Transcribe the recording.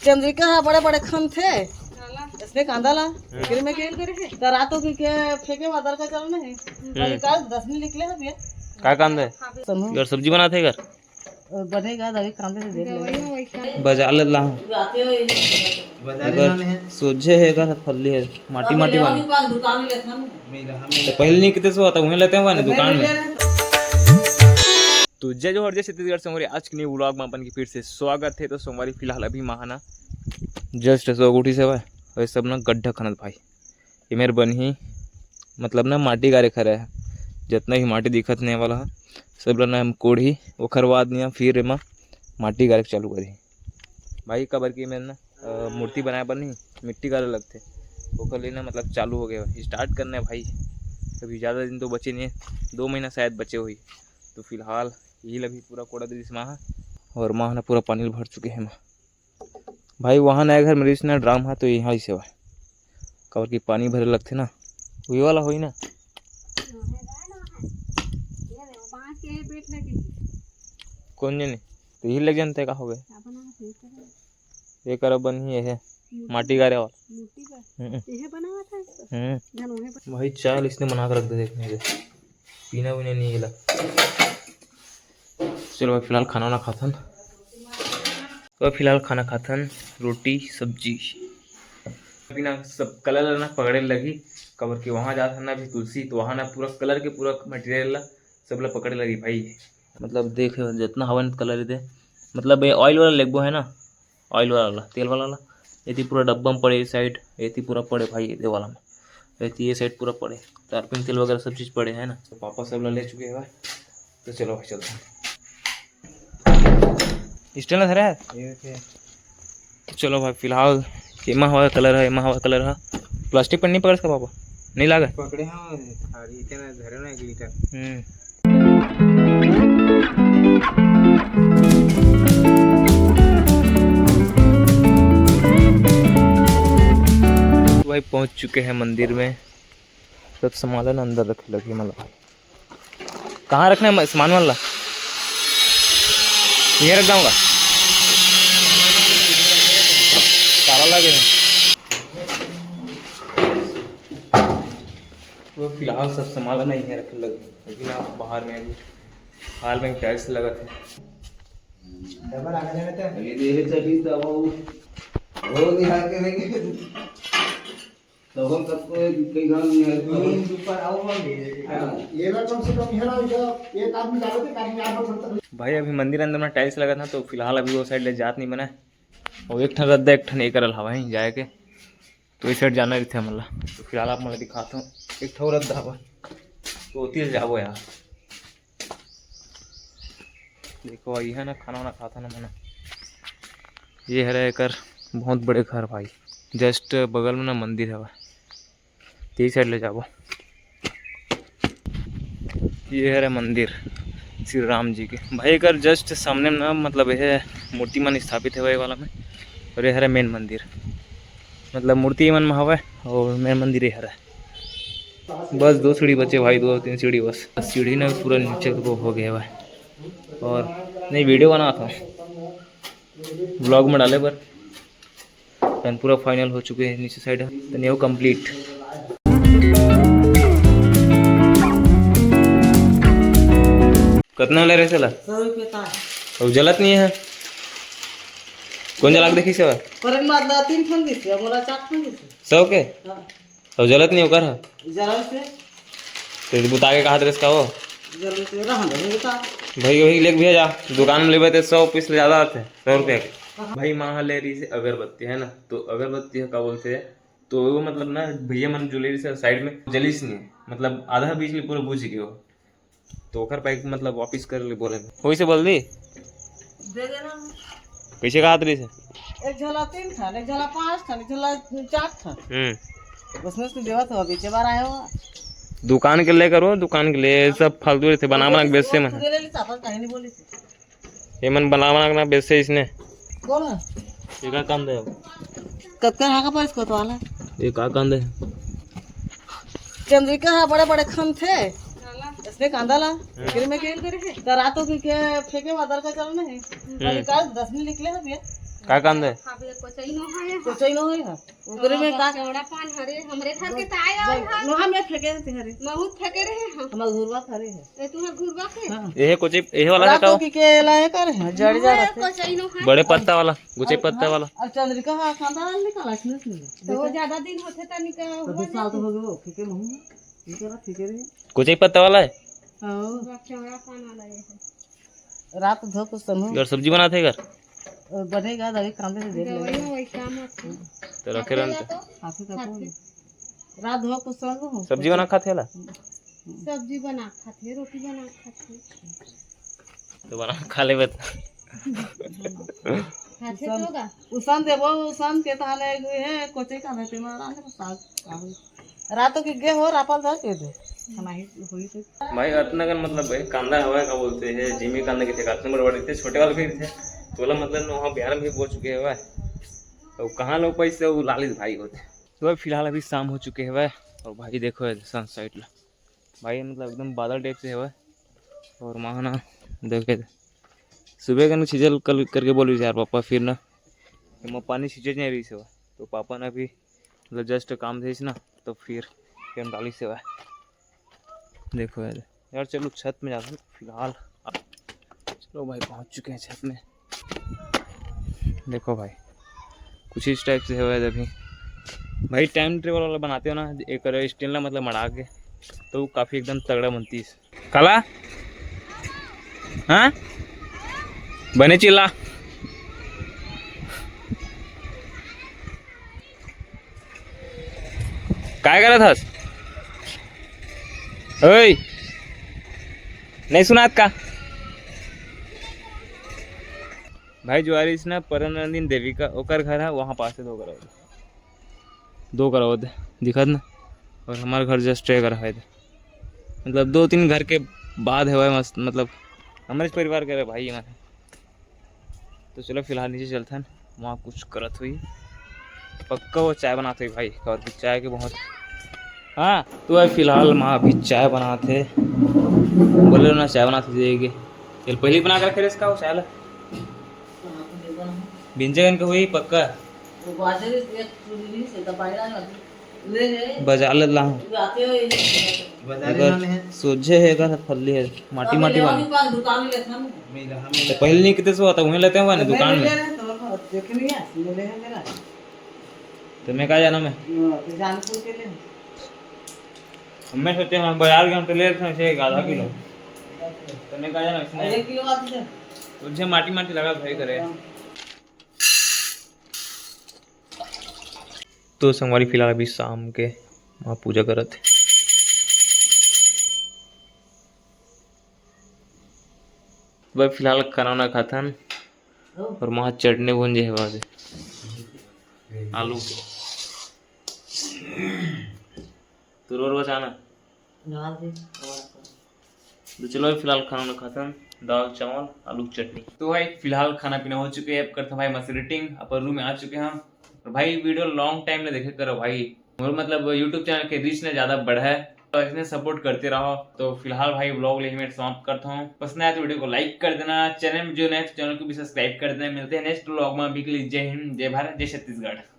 चंद्रिका है बड़े बड़े खन थे इसने कांदा ला फिर मैं केल करे थे तो रातों की के फेंके वादर का चलना है पर काल 10 दिन निकले हैं भैया का कांदा है और सब्जी बनाते हैं घर बनेगा दही कांदे से देख लेंगे बाजार ले ला सोझे है का फल्ली है माटी माटी वाली दुकान में लेता हूं तो पहले नहीं कितने से आता वहीं लेते हैं दुकान में। तो जय जोहर जय छत्तीसगढ़ से हमारे आज के न्यू व्लॉग में अपन की फिर से स्वागत है। तो सोमवारी फिलहाल अभी महाना जस्ट सोगुठी से भाई वही सब ना गड्ढा खनत भाई ये मेरे बन ही मतलब ना माटी गारे खरे है जितना ही माटी दिखत नहीं वाला है सब ना हम कोढ़ी ओखर बाद नहीं फिर एमा माटी गारे चालू करी भाई कबर की मैंने ना मूर्ति बनाए पर नहीं मिट्टी गारे लगते ओखर लेना मतलब चालू हो गया स्टार्ट करना है भाई। अभी ज़्यादा दिन तो बचे नहीं 2 महीना शायद बचे हुई तो फिलहाल यही लगी पूरा कोड़ा दे माह और माह ना पूरा पानी भर चुके हैं माँ भाई। वहाँ नया घर मेरे ना ड्राम है तो यहाँ ही से हुआ कवर की पानी भरे लगते ना वही वाला हो ना कौन जाने तो यही लग जानते का हो गए ये कर बन ही है माटी गारे और भाई चाल इसने बना कर रख दे देखने से पीना भी नहीं हिला। चलो भाई फिलहाल खाना वाना खाथन तो फिलहाल खाना खाथन रोटी सब्जी बिना सब कलर ना पकड़े लगी कबर के वहाँ जाता ना भी तुलसी तो वहाँ ना पूरा कलर के पूरा मटेरियल ला सब ला पकड़े लगी भाई। मतलब देख जितना हवन कलर दे मतलब ये ऑयल वाला लेगबो है ना ऑयल वाला तेल वाला ये पूरा डब्बा में पड़े इस साइड ये पूरा पड़े भाई ये वाला में ये साइड पूरा पड़े तारपिन तेल वगैरह सब चीज़ पड़े है ना तो पापा सब ले चुके हैं भाई। तो चलो भाई चलते हैं स्टेल ना धरा है। चलो भाई फिलहाल एमा हवा कलर है एमा हवा कलर है प्लास्टिक पर नहीं पकड़ सका पापा नहीं लागा पकड़े हैं धरे ना 1 लीटर भाई पहुंच चुके हैं मंदिर में सब सामान अंदर रखे लगे मतलब कहाँ रखना है सामान वाला ये रख जाऊंगा सारा लगे वो फिलहाल सब सामान नहीं है रखे लगे लेकिन आप बाहर में अभी हाल में टाइल्स लगा थे तो हम सबको कई गांव में ऊपर आओ ये ना कम से कम एक आदमी डालो थे आदमी आप भाई अभी मंदिर अंदर में टाइल्स लगा था तो फिलहाल अभी वो साइड ले जात नहीं बना और एक ठन रद्दा एक ठन एक करल हवा ही जाए के तो इस साइड जाना रही थे मतलब तो फिलहाल आप मैं दिखाता हूँ एक ठो रद्दा हवा तो होती जाबो यार देखो ये है ना खाना वाना खाता ना मैंने ये है एक बहुत बड़े घर भाई जस्ट बगल में ना मंदिर है यही साइड ले जाओ ये है मंदिर श्री राम जी के भाई कर जस्ट सामने में ना मतलब यह मूर्ति मन स्थापित है वही वाला में और यह है मेन मंदिर मतलब मूर्ति मन में हवा और मेन मंदिर ये है बस 2 सीढ़ी बचे भाई 2-3 सीढ़ी बस सीढ़ी ना पूरा नीचे को हो गया है और नहीं वीडियो बना था ब्लॉग में डाले पर तन पूरा फाइनल हो चुके हैं नीचे साइड तो नहीं हो कंप्लीट। कितना ले रहे चला 100 रुपये का और जलत नहीं है कौन जला के देखी से पर एक बात 3 फन दी थी मोला 4 फन दी थी 100 के हां और जलत नहीं होकर जरा से तो बुता के कहा इसका हो जरूर से रहा बता भाई वही लेके भेजा दुकान में लेबे तो 100 पीस ले ज़्यादा आते 100 रुपये के भाई माँ ले रही से अगरबत्ती है ना तो अगरबत्ती है क्या बोलते हैं तो वो मतलब ना भैया मन ज्वेलरी से साइड में जलीस नहीं है मतलब आधा बीच में पूरा बुझ गया तो ओखर पैक मतलब वापिस कर ले बोले वही से बोल दी दे देना कैसे कहा रही से एक झोला 3 था एक झोला 5 था एक झोला 4 था उसमें से देवा था बीच बार आया हुआ दुकान के लिए करो दुकान के लिए सब फालतू थे बना बना बेच से मन ले ले चापा कहीं नहीं बोली थी ये मन बना बना बेच से इसने बोल ये का काम दे कब का हाका पर इसको तो आला ये का काम दे चंद्रिका है बड़े बड़े खन थे इसने कांदा ला फिर मैं केल करे थे तो रातों की के फेंके वादर का चलना है पर काल 10 दिन निकले हैं भैया का कांदा है कोचई न होई है ओकरे में का नोहा में फेंके थे हरे हमर घुरवा खरे है हां ये कुछ ये वाला रातो का की के लाए कर है जड़ जा रहते बड़े पत्ता वाला गुचे पत्ता वाला और चंद्रिका हा कांदा निकाला इसने तो ज्यादा दिन होते त निका तो साल तो हो गयो फेंके महू ये करा फेंके रे गुचे पत्ता वाला है हां रात धो को समूह और सब्जी बनाते घर बनेगा दही कांदे से देख लेंगे तो रखे रहते हाथी का कौन रात धो को समूह सब्जी बना खाते ला सब्जी बना खाते रोटी बना खाते तो बना खा ले बत खाते होगा उसान देबो उसान के ताने है कोचे का रहते मारा ने साग रातों की गे हो रापल धर के दे नहीं होई तो भाई अतनगर मतलब भाई कांदा हवा का बोलते हैं जिमी कांदा के थे कातनगर बड़े थे छोटे वाले भी थे तोला मतलब वहाँ बिहार में भी बोल चुके हैं भाई तो कहाँ लोग पैसे वो लालित भाई होते तो भाई फिलहाल अभी शाम हो चुके हैं भाई और भाई देखो सनसेट ला भाई मतलब एकदम बादल टाइप से है भाई और वहाँ ना देखे सुबह का सीजल कल करके बोल रही यार पापा फिर ना मैं पानी सींचे नहीं रही से तो पापा ने भी मतलब जस्ट काम थे ना तो फिर हम डाली से भाई देखो यार चलो छत में जाते फिलहाल चलो भाई पहुंच चुके हैं छत में देखो भाई कुछ इस टाइप से है अभी भाई टाइम ट्रेवल वाला बनाते हो ना एक स्टील ना मतलब मड़ा के तो वो काफ़ी एकदम तगड़ा बनती है काला हाँ बने चिल्ला काय करत हस ओए नहीं सुनात का भाई ज्वारी ना परनंदिन देवी का ओकर घर है वहाँ पास है दो करोड़ दिखत ना और हमारे घर जस्ट एक है मतलब 2-3 घर के बाद है मस्त मतलब हमारे परिवार के भाई हमारे तो चलो फिलहाल नीचे चलते हैं वहाँ कुछ करत हुई पक्का वो चाय बनाते भाई और चाय के बहुत हाँ तो भाई फिलहाल माँ अभी चाय बनाते बोले ना चाय बनाते देगी चल पहले बना कर रखे इसका वो चाय भिंजगन का हुई पक्का बजा ले ला सोझे है का फल्ली है माटी माटी वाली तो पहले नहीं कितने से होता वहीं लेते हैं ना दुकान में तो मैं कहा जाना मैं मैं सोचे हम बाजार गए तो ले लेते हैं आधा किलो तो मैं कहा जाना इसमें तुझे माटी माटी लगा भाई करे तो संगवारी फिलहाल अभी शाम के वहाँ पूजा करत थे भाई फिलहाल खाना वाना खाता और वहाँ चटनी भूंजे है वहाँ से आलू के तो रोर बचाना तो चलो भाई फिलहाल खाना वाना खाता दाल चावल आलू चटनी तो भाई फिलहाल खाना पीना हो चुके हैं अब करते भाई मस्त एडिटिंग अपन रूम में आ चुके हैं और भाई वीडियो लॉन्ग टाइम में देखे करो भाई और मतलब यूट्यूब चैनल के रीच ने ज्यादा बढ़ा है तो इसने सपोर्ट करते रहो तो फिलहाल भाई ब्लॉग यही मैं समाप्त करता हूँ पसंद आया तो वीडियो को लाइक कर देना चैनल में जो नए चैनल को भी सब्सक्राइब कर देना मिलते हैं नेक्स्ट ब्लॉग में अभी के लिए जय हिंद जय भारत जय छत्तीसगढ़।